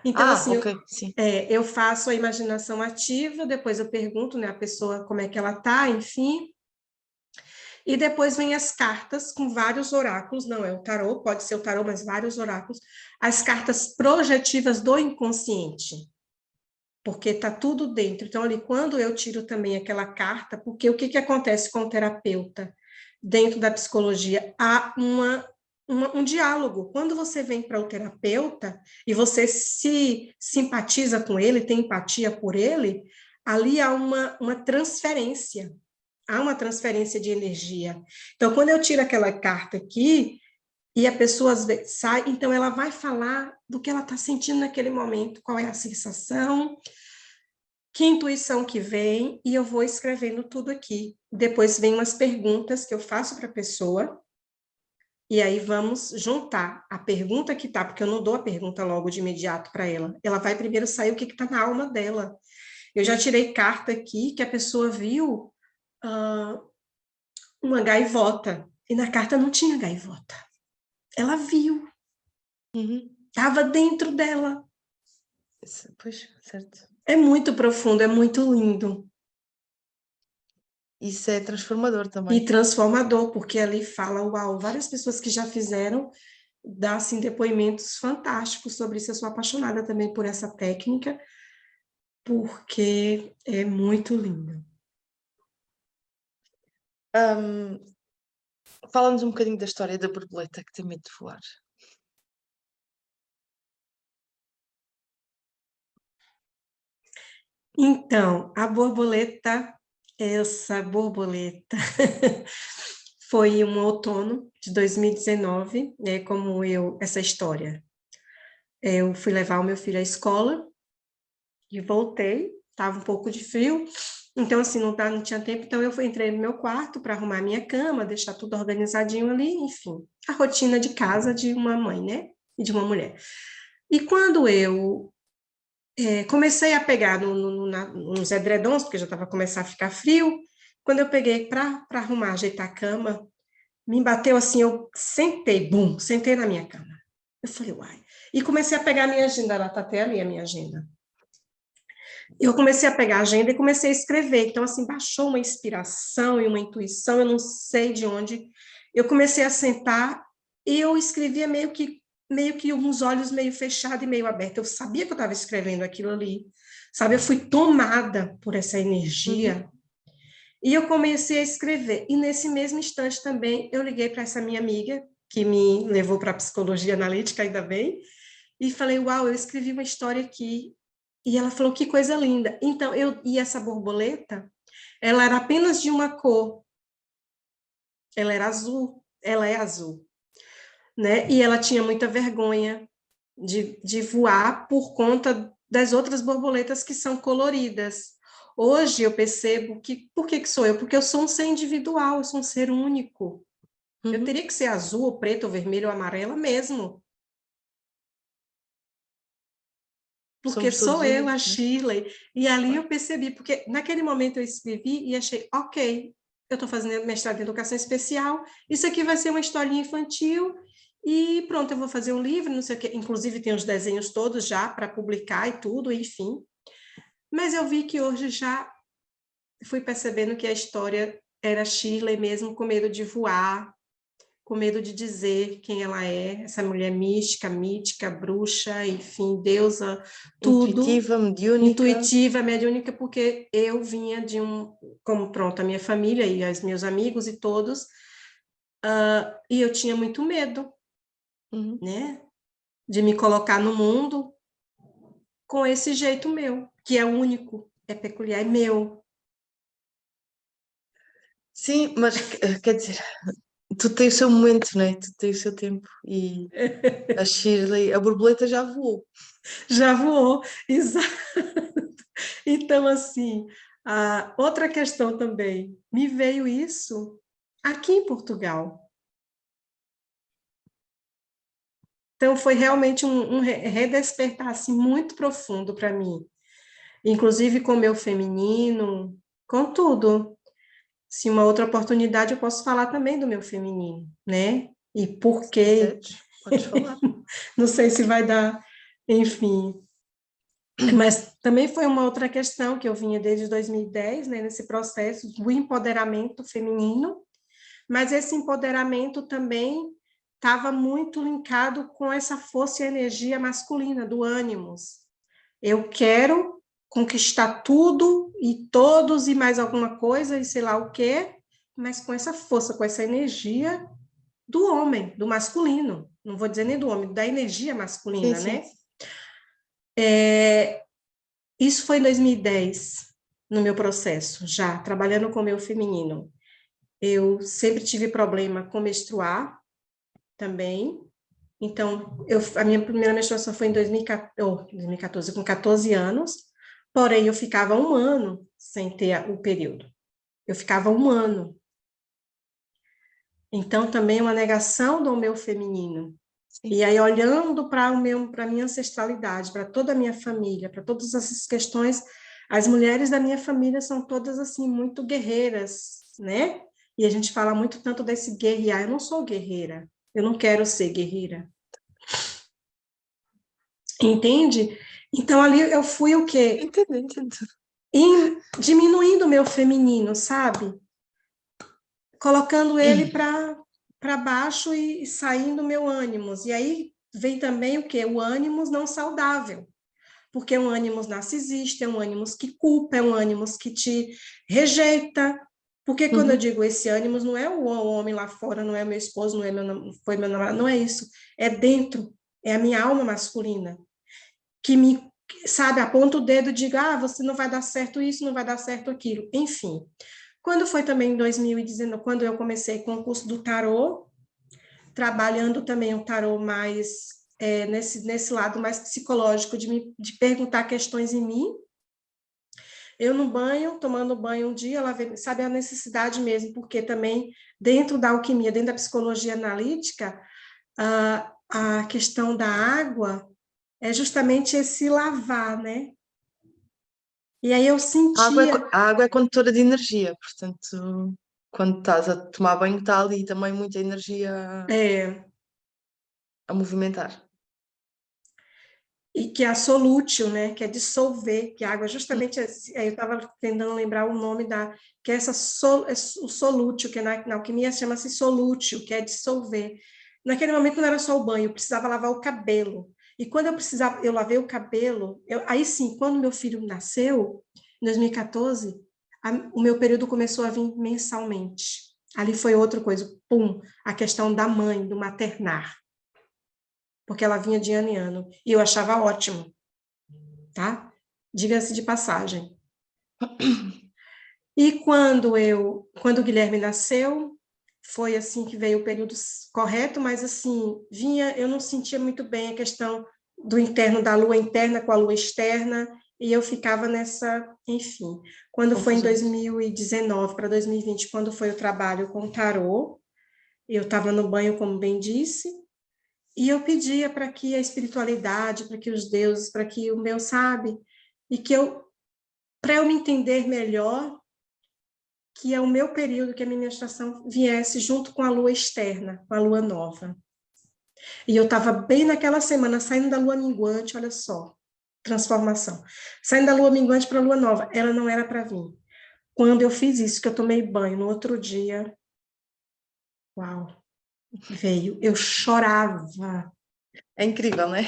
[SPEAKER 2] Então,
[SPEAKER 1] Ah,
[SPEAKER 2] assim,
[SPEAKER 1] ok, sim.
[SPEAKER 2] eu faço a imaginação ativa, depois eu pergunto, né, a pessoa como é que ela tá, enfim. E depois vem as cartas com vários oráculos, não é o tarô, pode ser o tarô, mas vários oráculos. As cartas projetivas do inconsciente, porque tá tudo dentro. Então, ali, quando eu tiro também aquela carta, porque o que acontece com o terapeuta? Dentro da psicologia, há um diálogo. Quando você vem para o terapeuta e você se simpatiza com ele, tem empatia por ele, ali há uma transferência. Há uma transferência de energia. Então, quando eu tiro aquela carta aqui, e a pessoa às vezes sai, então ela vai falar do que ela está sentindo naquele momento, qual é a sensação, que intuição que vem, e eu vou escrevendo tudo aqui. Depois vem umas perguntas que eu faço para a pessoa, e aí vamos juntar a pergunta que tá, porque eu não dou a pergunta logo de imediato para ela. Ela vai primeiro sair o que está na alma dela. Eu já tirei carta aqui que a pessoa viu uma gaivota, e na carta não tinha gaivota. Ela viu,
[SPEAKER 1] Uhum.
[SPEAKER 2] estava dentro dela.
[SPEAKER 1] Pois, certo.
[SPEAKER 2] É muito profundo, é muito lindo.
[SPEAKER 1] Isso é transformador
[SPEAKER 2] E
[SPEAKER 1] também.
[SPEAKER 2] transformador, porque ali fala, uau, várias pessoas que já fizeram dá assim depoimentos fantásticos sobre isso. Eu sou apaixonada também por essa técnica, porque é muito linda.
[SPEAKER 1] Fala-nos um bocadinho da história da borboleta que tem medo de voar.
[SPEAKER 2] Então, a borboleta, essa borboleta foi um outono de 2019, né, como essa história. Eu fui levar o meu filho à escola e voltei, estava um pouco de frio, então assim, não tinha tempo, então entrei no meu quarto para arrumar minha cama, deixar tudo organizadinho ali, enfim, a rotina de casa de uma mãe, né, e de uma mulher. E quando eu comecei a pegar nos edredons, porque já estava começando a ficar frio, quando eu peguei para arrumar, ajeitar a cama, me bateu assim, eu sentei, bum, sentei na minha cama. Eu falei, uai. E comecei a pegar a minha agenda, ela está até ali, a minha agenda. Eu comecei a pegar a agenda e comecei a escrever. Então, assim, baixou uma inspiração e uma intuição, eu não sei de onde. Eu comecei a sentar e eu escrevia meio que uns olhos meio fechados e meio abertos. Eu sabia que eu estava escrevendo aquilo ali, sabe? Eu fui tomada por essa
[SPEAKER 1] Uhum.
[SPEAKER 2] energia e eu comecei a escrever. E nesse mesmo instante também eu liguei para essa minha amiga que me levou para a psicologia analítica, ainda bem, e falei: "Uau, eu escrevi uma história aqui". E ela falou: "Que coisa linda". Então e essa borboleta, ela era apenas de uma cor. Ela era azul, ela é azul, né? E ela tinha muita vergonha de voar por conta das outras borboletas que são coloridas. Hoje eu percebo que, por que sou eu? Porque eu sou um ser individual, eu sou um ser único. Eu
[SPEAKER 1] Uhum.
[SPEAKER 2] teria que ser azul, ou preto, ou vermelho, ou amarela mesmo, porque
[SPEAKER 1] Somos todos
[SPEAKER 2] sou eu, a
[SPEAKER 1] únicos, né?
[SPEAKER 2] Shirley. E ali
[SPEAKER 1] Claro.
[SPEAKER 2] eu percebi, porque naquele momento eu escrevi e achei, ok, eu estou fazendo mestrado em educação especial, isso aqui vai ser uma historinha infantil, e pronto, eu vou fazer um livro, não sei o quê. Inclusive tem os desenhos todos já para publicar e tudo, enfim. Mas eu vi que hoje já fui percebendo que a história era Shirley mesmo, com medo de voar, com medo de dizer quem ela é, essa mulher mística, mítica, bruxa, enfim, deusa, tudo,
[SPEAKER 1] Intuitiva, mediúnica.
[SPEAKER 2] intuitiva, mediúnica, porque eu vinha como pronto, a minha família e os meus amigos e todos, e eu tinha muito medo,
[SPEAKER 1] Uhum.
[SPEAKER 2] né, de me colocar no mundo, com esse jeito meu, que é único, é peculiar, é meu.
[SPEAKER 1] Sim, mas quer dizer, tu tens o seu momento, não é? Tu tens o seu tempo. E a Shirley, a borboleta já voou.
[SPEAKER 2] Já voou, exato. Então, assim, a outra questão também, me veio isso aqui em Portugal. Então, foi realmente um redespertar assim, muito profundo para mim, inclusive com o meu feminino, com tudo. Se uma outra oportunidade, eu posso falar também do meu feminino, né? E por
[SPEAKER 1] Se
[SPEAKER 2] quê?
[SPEAKER 1] quiseres, podes falar.
[SPEAKER 2] Não sei se vai dar, enfim. Mas também foi uma outra questão que eu vinha desde 2010, né, nesse processo do empoderamento feminino, mas esse empoderamento também estava muito linkado com essa força e energia masculina, do ânimos. Eu quero conquistar tudo e todos e mais alguma coisa e sei lá o quê, mas com essa força, com essa energia do homem, do masculino. Não vou dizer nem do homem, da energia
[SPEAKER 1] Sim,
[SPEAKER 2] masculina,
[SPEAKER 1] sim.
[SPEAKER 2] né? Isso foi em 2010, no meu processo, já trabalhando com o meu feminino. Eu sempre tive problema com menstruar também. Então, a minha primeira menstruação foi em 2014, com 14 anos. Porém, eu ficava um ano sem ter o período. Eu ficava um ano. Então, também é uma negação do meu feminino.
[SPEAKER 1] Sim.
[SPEAKER 2] E aí, olhando para a minha ancestralidade, para toda a minha família, para todas essas questões, as mulheres da minha família são todas, assim, muito guerreiras, né? E a gente fala muito tanto desse guerrear. Eu não sou guerreira. Eu não quero ser guerreira. Entende? Então, ali eu fui o quê?
[SPEAKER 1] Entendo, entendo.
[SPEAKER 2] Diminuindo o meu feminino, sabe? Colocando ele para baixo e saindo meu ânimos. E aí vem também o quê? O ânimos não saudável. Porque é um ânimos narcisista, é um ânimos que culpa, é um ânimos que te rejeita. Porque quando eu
[SPEAKER 1] Uhum.
[SPEAKER 2] digo esse ânimos, não é o homem lá fora, não é meu esposo, não é foi meu namorado, não é isso. É dentro, é a minha alma masculina que me, sabe, aponta o dedo e diga, você não vai dar certo isso, não vai dar certo aquilo. Enfim, quando foi também em 2019, quando eu comecei com o curso do tarô, trabalhando também o tarô mais nesse lado mais psicológico de perguntar questões em mim, eu no banho, tomando banho um dia, ela vê, sabe, a necessidade mesmo, porque também dentro da alquimia, dentro da psicologia analítica, a questão da água é justamente esse lavar, né? E aí eu sentia,
[SPEAKER 1] A água é condutora de energia, portanto, quando estás a tomar banho, está ali também muita energia
[SPEAKER 2] é,
[SPEAKER 1] a movimentar.
[SPEAKER 2] e que é a solútil, né? Que é dissolver, que a água é justamente, aí eu estava tentando lembrar o nome que é o solútil, que na alquimia chama-se solútil, que é dissolver. Naquele momento não era só o banho, eu precisava lavar o cabelo. E quando eu lavei o cabelo, aí sim, quando meu filho nasceu, em 2014, o meu período começou a vir mensalmente. Ali foi outra coisa, pum, a questão da mãe, do maternar, porque ela vinha de ano em ano, e eu achava ótimo, tá? Diga-se de passagem. E quando o Guilherme nasceu, foi assim que veio o período correto, mas assim, eu não sentia muito bem a questão do interno, da lua interna com a lua externa, e eu ficava nessa, enfim. Quando foi em
[SPEAKER 1] Confusão.
[SPEAKER 2] 2019 para 2020, quando foi o trabalho com o tarô, eu estava no banho, como bem disse, e eu pedia para que a espiritualidade, para que os deuses, para que o meu, sabe, e para eu me entender melhor, que é o meu período, que a minha menstruação viesse junto com a lua externa, com a lua nova. E eu estava bem naquela semana, saindo da lua minguante, olha só, transformação. Saindo da lua minguante para a lua nova, ela não era para vir. Quando eu fiz isso, que eu tomei banho, no outro dia, uau, veio. Eu chorava.
[SPEAKER 1] É incrível, não é?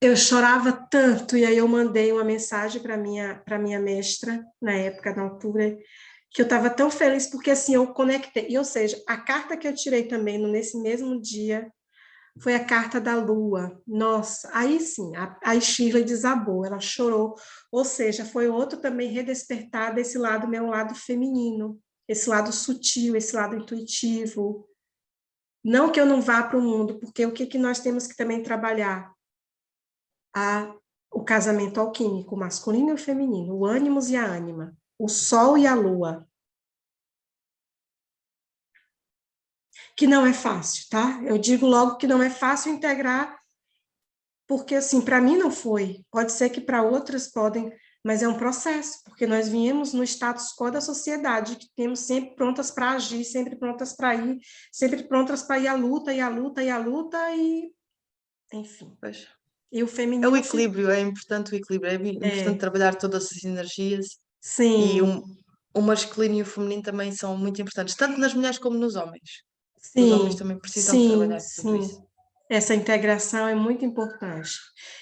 [SPEAKER 2] Eu chorava tanto, e aí eu mandei uma mensagem para minha mestra, na época, na altura, que eu estava tão feliz, porque assim, eu conectei, ou seja, a carta que eu tirei também nesse mesmo dia, foi a carta da lua. Nossa, aí sim, a Shirley desabou, ela chorou. Ou seja, foi outro também redespertar desse lado, meu lado feminino, esse lado sutil, esse lado intuitivo. Não que eu não vá para o mundo, porque o que, que nós temos que também trabalhar? O casamento alquímico, o masculino e o feminino, o ânimos e a ânima, o sol e a lua. Que não é fácil, tá? Eu digo logo que não é fácil integrar, porque, assim, para mim não foi. Pode ser que para outras podem, mas é um processo, porque nós viemos no status quo da sociedade, que temos sempre prontas para agir, sempre prontas para ir, sempre prontas para ir à luta, e à luta, e à luta, e enfim.
[SPEAKER 1] Pois.
[SPEAKER 2] E o
[SPEAKER 1] É o
[SPEAKER 2] feminino se...
[SPEAKER 1] equilíbrio, é importante o equilíbrio, é importante
[SPEAKER 2] É,
[SPEAKER 1] trabalhar todas as energias e
[SPEAKER 2] sim,
[SPEAKER 1] o masculino e o feminino também são muito importantes, tanto nas mulheres como nos homens. Os homens
[SPEAKER 2] sim,
[SPEAKER 1] também precisam de
[SPEAKER 2] sim,
[SPEAKER 1] trabalhar tudo isso.
[SPEAKER 2] sim. Essa integração é muito importante.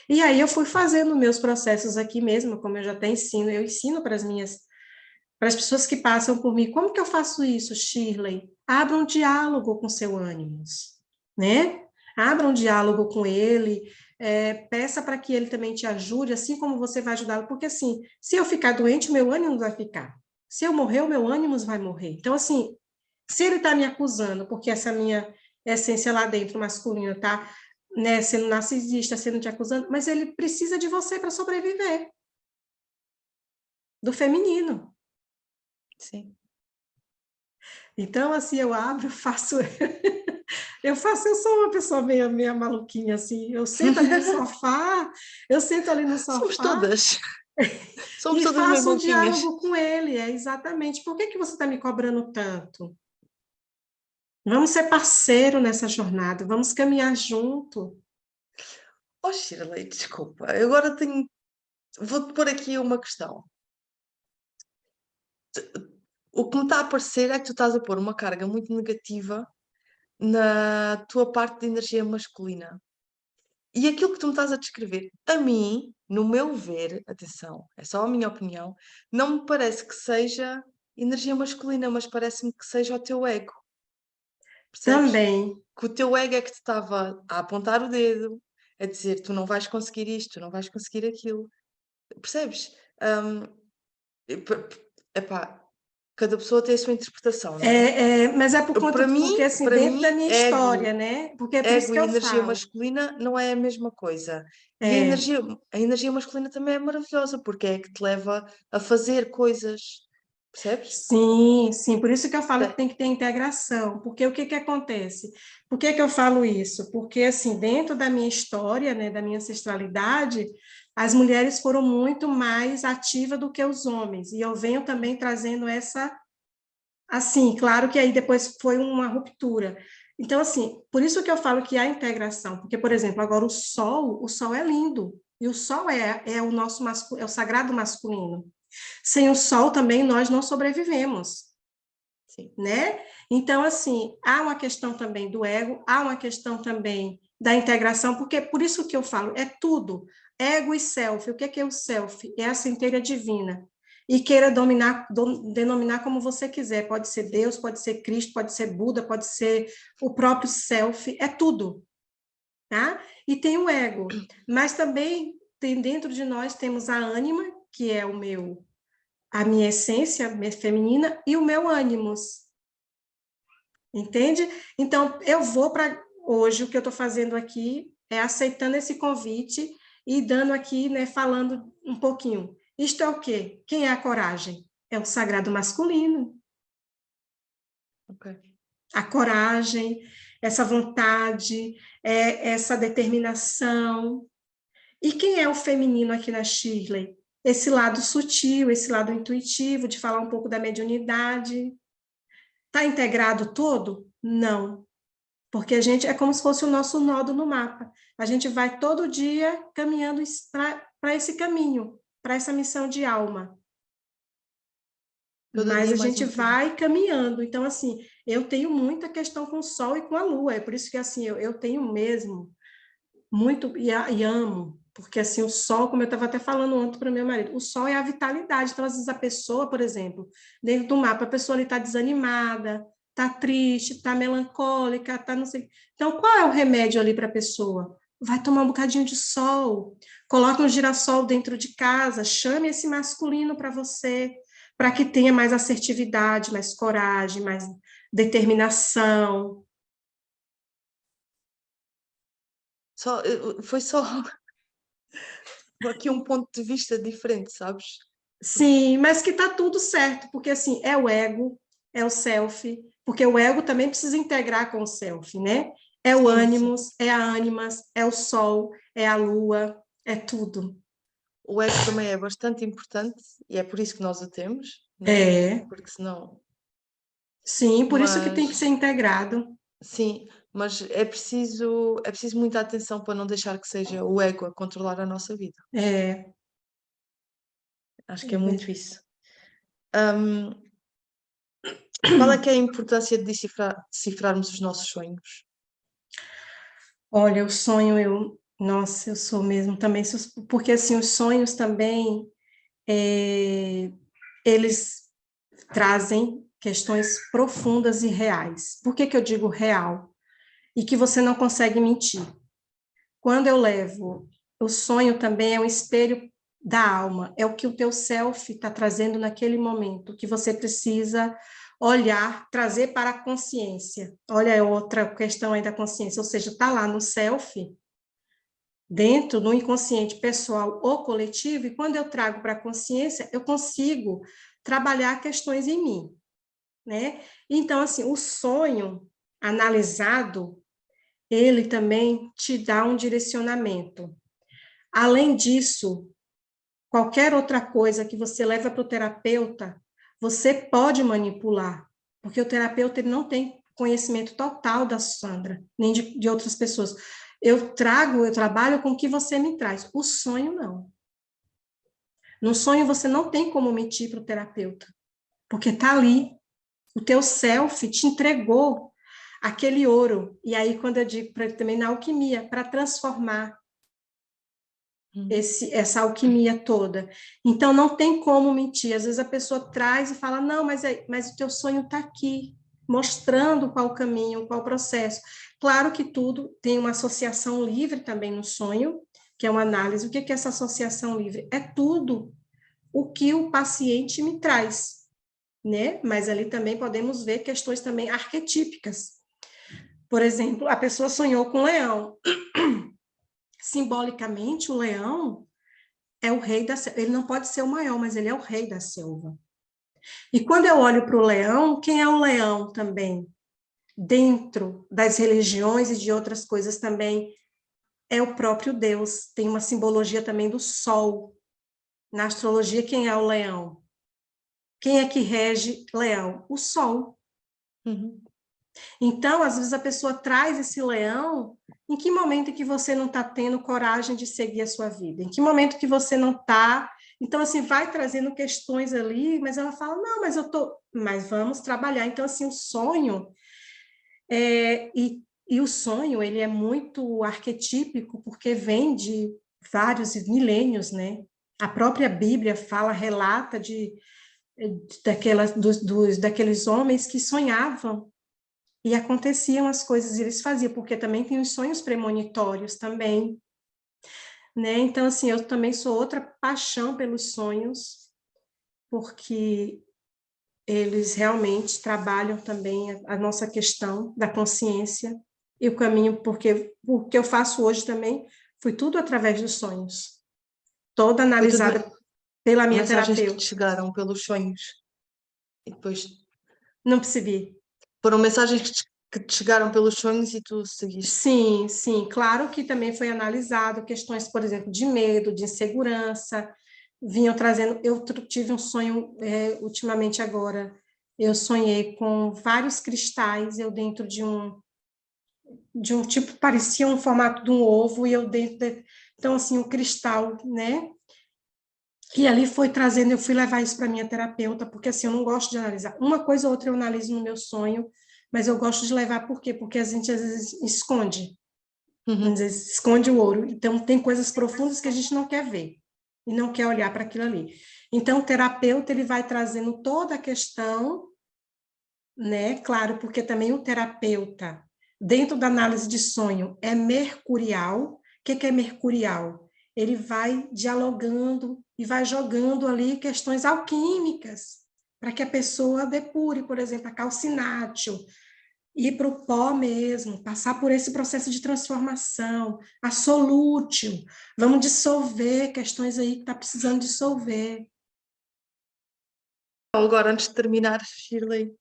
[SPEAKER 2] E aí eu fui fazendo meus processos aqui mesmo, como eu já até ensino, eu ensino para as pessoas que passam por mim, como que eu faço isso, Shirley? Abra um diálogo com seu ânimos, né? Abra um diálogo com ele, peça para que ele também te ajude, assim como você vai ajudá-lo, porque assim, se eu ficar doente, o meu ânimo vai ficar. Se eu morrer, o meu ânimo vai morrer. Então, assim, se ele está me acusando, porque essa minha essência lá dentro, masculina, está, né, sendo narcisista, sendo te acusando, mas ele precisa de você para sobreviver, do feminino.
[SPEAKER 1] Sim.
[SPEAKER 2] Então, assim, eu abro, faço, eu sou uma pessoa meio maluquinha, assim, eu sento ali no
[SPEAKER 1] Somos
[SPEAKER 2] sofá
[SPEAKER 1] todas. Somos
[SPEAKER 2] e
[SPEAKER 1] todas meio
[SPEAKER 2] faço um
[SPEAKER 1] maluquinhas.
[SPEAKER 2] diálogo com ele, é exatamente, por que que você está me cobrando tanto? Vamos ser parceiro nessa jornada, vamos caminhar junto.
[SPEAKER 1] Oh, Shirley, desculpa. Eu agora tenho. Vou-te pôr aqui uma questão. O que me está a parecer é que tu estás a pôr uma carga muito negativa na tua parte de energia masculina. E aquilo que tu me estás a descrever, a mim, no meu ver, atenção, é só a minha opinião, não me parece que seja energia masculina, mas parece-me que seja o teu ego, percebes?
[SPEAKER 2] Também,
[SPEAKER 1] Que o teu ego é que te estava a apontar o dedo, a dizer tu não vais conseguir isto, tu não vais conseguir aquilo, percebes? Hum, epá, cada pessoa tem a sua interpretação, não é?
[SPEAKER 2] mas é por conta, porque assim,
[SPEAKER 1] Para
[SPEAKER 2] dentro da
[SPEAKER 1] mim,
[SPEAKER 2] minha
[SPEAKER 1] ego
[SPEAKER 2] história, né? Porque é por isso
[SPEAKER 1] ego
[SPEAKER 2] que
[SPEAKER 1] e
[SPEAKER 2] eu
[SPEAKER 1] energia
[SPEAKER 2] falo.
[SPEAKER 1] masculina não é a mesma coisa. E
[SPEAKER 2] É,
[SPEAKER 1] a energia masculina também é maravilhosa, porque é que te leva a fazer coisas, percebes?
[SPEAKER 2] sim, sim, por isso que eu falo que
[SPEAKER 1] Te-
[SPEAKER 2] tem que ter integração, porque o que que acontece? Por que que eu falo isso? Porque, assim, dentro da minha história, né, da minha ancestralidade, as mulheres foram muito mais ativas do que os homens, e eu venho também trazendo essa, assim, claro que aí depois foi uma ruptura. Então, assim, por isso que eu falo que há integração, porque, por exemplo, agora o sol é lindo, e o sol é o nosso é o sagrado masculino. Sem o sol também nós não sobrevivemos,
[SPEAKER 1] Sim,
[SPEAKER 2] né? Então, assim, há uma questão também do ego, há uma questão também da integração, porque por isso que eu falo, é tudo, ego e self. O que é o self? É a centelha divina. E queira denominar como você quiser, pode ser Deus, pode ser Cristo, pode ser Buda, pode ser o próprio self, é tudo, tá? E tem o ego, mas também tem dentro de nós temos a ânima, que é a minha essência feminina, e o meu ânimos, entende? Então, eu vou para hoje, o que eu estou fazendo aqui é aceitando esse convite e dando aqui, né, falando um pouquinho. Isto é o quê? Quem é a coragem? É o sagrado masculino.
[SPEAKER 1] ok.
[SPEAKER 2] A coragem, essa vontade, essa determinação. E quem é o feminino aqui na Shirley? Esse lado sutil, esse lado intuitivo, de falar um pouco da mediunidade. Está integrado todo? Não. Porque a gente é como se fosse o nosso nodo no mapa. A gente vai todo dia caminhando para esse caminho, para essa missão de alma.
[SPEAKER 1] Cada
[SPEAKER 2] Mas
[SPEAKER 1] dia
[SPEAKER 2] a
[SPEAKER 1] mais
[SPEAKER 2] gente
[SPEAKER 1] um bocadinho.
[SPEAKER 2] vai caminhando. Então, assim, eu tenho muita questão com o Sol e com a Lua. É por isso que, assim, eu tenho mesmo muito e amo. Porque, assim, o Sol, como eu estava até falando ontem para o meu marido, o Sol é a vitalidade. Então, às vezes, a pessoa, por exemplo, dentro do mapa, a pessoa está desanimada, tá triste, tá melancólica, tá não sei. Então, qual é o remédio ali para a pessoa? Vai tomar um bocadinho de sol, coloque um girassol dentro de casa, chame esse masculino para você, para que tenha mais assertividade, mais coragem, mais determinação.
[SPEAKER 1] Foi só aqui um ponto de vista diferente, sabes?
[SPEAKER 2] Sim, mas que tá tudo certo, porque assim, é o ego, é o self, porque o ego também precisa integrar com o self, né? É o
[SPEAKER 1] Sim, sim.
[SPEAKER 2] ânimos, é a ânimas, é o sol, é a lua, é tudo.
[SPEAKER 1] O ego também é bastante importante e é por isso que nós o temos, né?
[SPEAKER 2] É,
[SPEAKER 1] Porque senão.
[SPEAKER 2] sim, por isso que tem que ser
[SPEAKER 1] Mas
[SPEAKER 2] integrado.
[SPEAKER 1] sim, mas é preciso muita atenção para não deixar que seja o ego a controlar a nossa vida.
[SPEAKER 2] É,
[SPEAKER 1] Acho que é
[SPEAKER 2] é
[SPEAKER 1] muito
[SPEAKER 2] verdade.
[SPEAKER 1] isso. Hum, qual é que é a importância de decifrarmos os nossos sonhos?
[SPEAKER 2] Olha, o sonho, nossa, eu sou mesmo também, porque assim, os sonhos também, é, eles trazem questões profundas e reais. Por que que eu digo real? E que você não consegue mentir. Quando eu levo, o sonho também é um espelho da alma, é o que o teu self está trazendo naquele momento, que você precisa olhar, trazer para a consciência. Olha, é outra questão aí da consciência, ou seja, está lá no self, dentro do inconsciente pessoal ou coletivo, e quando eu trago para a consciência, eu consigo trabalhar questões em mim, né? Então, assim, o sonho analisado, ele também te dá um direcionamento. Além disso, qualquer outra coisa que você leva para o terapeuta, você pode manipular, porque o terapeuta ele não tem conhecimento total da Sandra, nem de outras pessoas. Eu trabalho com o que você me traz. O sonho, não. No sonho, você não tem como mentir para o terapeuta, porque está ali. O teu self te entregou aquele ouro. E aí, quando eu digo para ele também na alquimia, para transformar essa alquimia toda. Então, não tem como mentir. Às vezes a pessoa traz e fala, não, mas o teu sonho está aqui, mostrando qual o caminho, qual o processo. Claro que tudo tem uma associação livre também no sonho, que é uma análise. O que é essa associação livre? É tudo o que o paciente me traz, né? Mas ali também podemos ver questões também arquetípicas. Por exemplo, a pessoa sonhou com um leão. Simbolicamente, o leão é o rei da selva. Ele não pode ser o maior, mas ele é o rei da selva. E quando eu olho para o leão, quem é o leão também? Dentro das religiões e de outras coisas também, é o próprio Deus. Tem uma simbologia também do sol. Na astrologia, quem é o leão? Quem é que rege leão? O sol.
[SPEAKER 1] Uhum.
[SPEAKER 2] Então, às vezes a pessoa traz esse leão, em que momento que você não está tendo coragem de seguir a sua vida? Em que momento que você não está? Então, assim, vai trazendo questões ali, mas ela fala, não, mas eu tô, mas vamos trabalhar. Então, assim, o sonho, e o sonho, ele é muito arquetípico, porque vem de vários milênios, né? A própria Bíblia fala, relata daqueles homens que sonhavam e aconteciam as coisas, e eles faziam, porque também tem os sonhos premonitórios também, né? Então, assim, eu também sou outra paixão pelos sonhos, porque eles realmente trabalham também a nossa questão da consciência e o caminho, porque o que eu faço hoje também foi tudo através dos sonhos, toda
[SPEAKER 1] Foi tudo
[SPEAKER 2] analisada pela minha
[SPEAKER 1] mensagens que te
[SPEAKER 2] terapeuta.
[SPEAKER 1] chegaram pelos sonhos e depois
[SPEAKER 2] Não percebi.
[SPEAKER 1] foram mensagens que te chegaram pelos sonhos e tu seguiste.
[SPEAKER 2] Sim, sim, claro que também foi analisado questões, por exemplo, de medo, de insegurança, vinham trazendo. Eu tive um sonho ultimamente agora. Eu sonhei com vários cristais, eu dentro de um tipo, parecia um formato de um ovo, e eu dentro então assim, um cristal, né? E ali foi trazendo, eu fui levar isso para minha terapeuta, porque assim, eu não gosto de analisar. Uma coisa ou outra eu analiso no meu sonho, mas eu gosto de levar por quê? Porque a gente às vezes esconde. Às
[SPEAKER 1] Uhum.
[SPEAKER 2] vezes esconde o ouro. Então, tem coisas profundas que a gente não quer ver e não quer olhar para aquilo ali. Então, o terapeuta ele vai trazendo toda a questão né? Claro, porque também o terapeuta, dentro da análise de sonho, é mercurial. O que é mercurial? Ele vai dialogando e vai jogando ali questões alquímicas para que a pessoa depure, por exemplo, a calcinátil, ir para o pó mesmo, passar por esse processo de transformação, a solútil, vamos dissolver questões aí que está precisando dissolver.
[SPEAKER 1] Agora, antes de terminar, Shirley,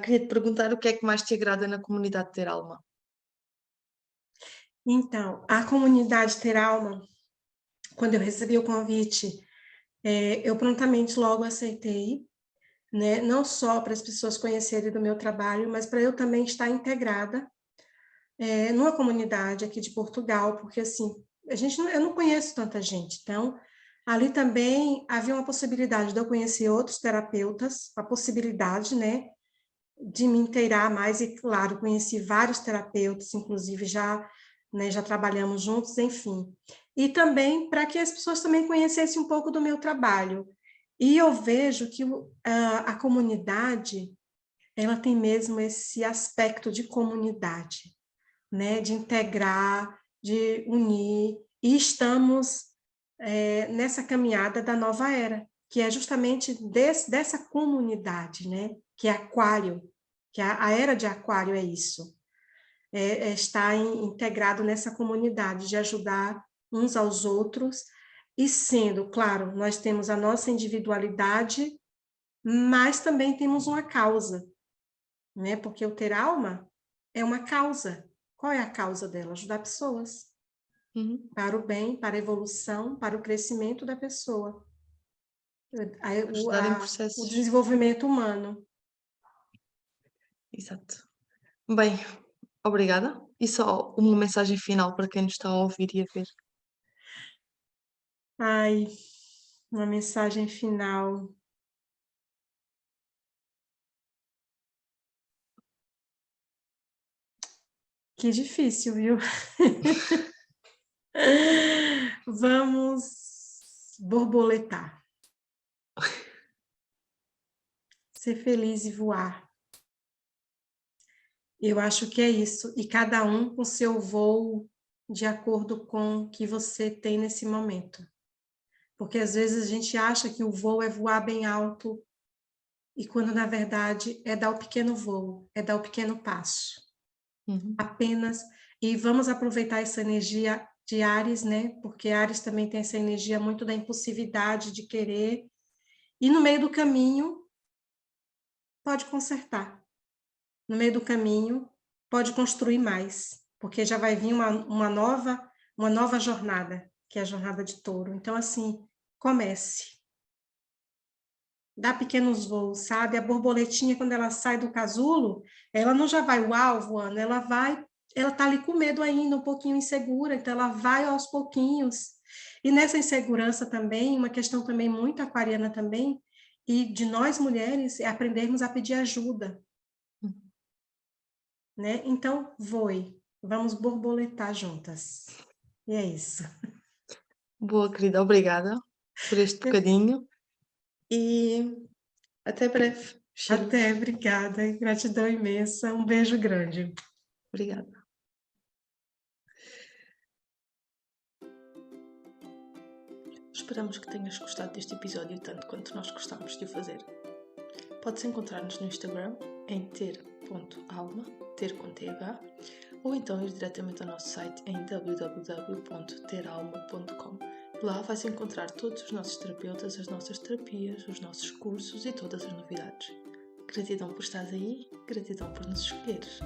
[SPEAKER 1] queria te perguntar o que é que mais te agrada na comunidade Ter Alma?
[SPEAKER 2] Então, a comunidade Ter Alma, quando eu recebi o convite, eu prontamente logo aceitei, né? Não só para as pessoas conhecerem do meu trabalho, mas para eu também estar integrada numa comunidade aqui de Portugal, porque assim, eu não conheço tanta gente, então ali também havia uma possibilidade de eu conhecer outros terapeutas, a possibilidade, né, de me inteirar mais e, claro, conheci vários terapeutas, inclusive já, né, já trabalhamos juntos, enfim. E também para que as pessoas também conhecessem um pouco do meu trabalho. E eu vejo que a comunidade, ela tem mesmo esse aspecto de comunidade, né, de integrar, de unir, e estamos nessa caminhada da nova era, que é justamente dessa comunidade, né, que é Aquário, que a era de Aquário é isso, é estar integrado nessa comunidade, de ajudar uns aos outros, e sendo, claro, nós temos a nossa individualidade, mas também temos uma causa, né? Porque o Ter Alma é uma causa. Qual é a causa dela? Ajudar pessoas
[SPEAKER 1] Uhum.
[SPEAKER 2] para o bem, para a evolução, para o crescimento da pessoa,
[SPEAKER 1] Ajudar em
[SPEAKER 2] o
[SPEAKER 1] processos.
[SPEAKER 2] desenvolvimento humano.
[SPEAKER 1] Exato. Bem, obrigada. E só uma mensagem final para quem nos está a ouvir e a ver.
[SPEAKER 2] Ai, uma mensagem final. Que difícil, viu? Vamos borboletar. Ser feliz e voar. Eu acho que é isso. E cada um com seu voo de acordo com o que você tem nesse momento. Porque às vezes a gente acha que o voo é voar bem alto, e quando na verdade é dar o pequeno voo, é dar o pequeno passo.
[SPEAKER 1] Uhum.
[SPEAKER 2] Apenas. E vamos aproveitar essa energia de Áries, né? Porque Áries também tem essa energia muito da impulsividade, de querer. E no meio do caminho, pode consertar. No meio do caminho, pode construir mais. Porque já vai vir uma nova jornada, que é a jornada de Touro. Então, assim, comece. Dá pequenos voos, sabe? A borboletinha, quando ela sai do casulo, ela não já vai uau voando, ela tá ali com medo ainda, um pouquinho insegura, então ela vai aos pouquinhos. E nessa insegurança também, uma questão também muito aquariana também, e de nós mulheres, é aprendermos a pedir ajuda, né? Então, voe, vamos borboletar juntas. E é isso.
[SPEAKER 1] Boa, querida, obrigada por este bocadinho e até breve, Shirley.
[SPEAKER 2] Até, obrigada, gratidão imensa, um beijo grande.
[SPEAKER 1] Obrigada. Esperamos que tenhas gostado deste episódio tanto quanto nós gostamos de o fazer. Podes encontrar-nos no Instagram em ter.alma, ter com TH, ou então ir diretamente ao nosso site em www.teralma.com. Lá vais encontrar todos os nossos terapeutas, as nossas terapias, os nossos cursos e todas as novidades. Gratidão por estares aí, gratidão por nos escolheres.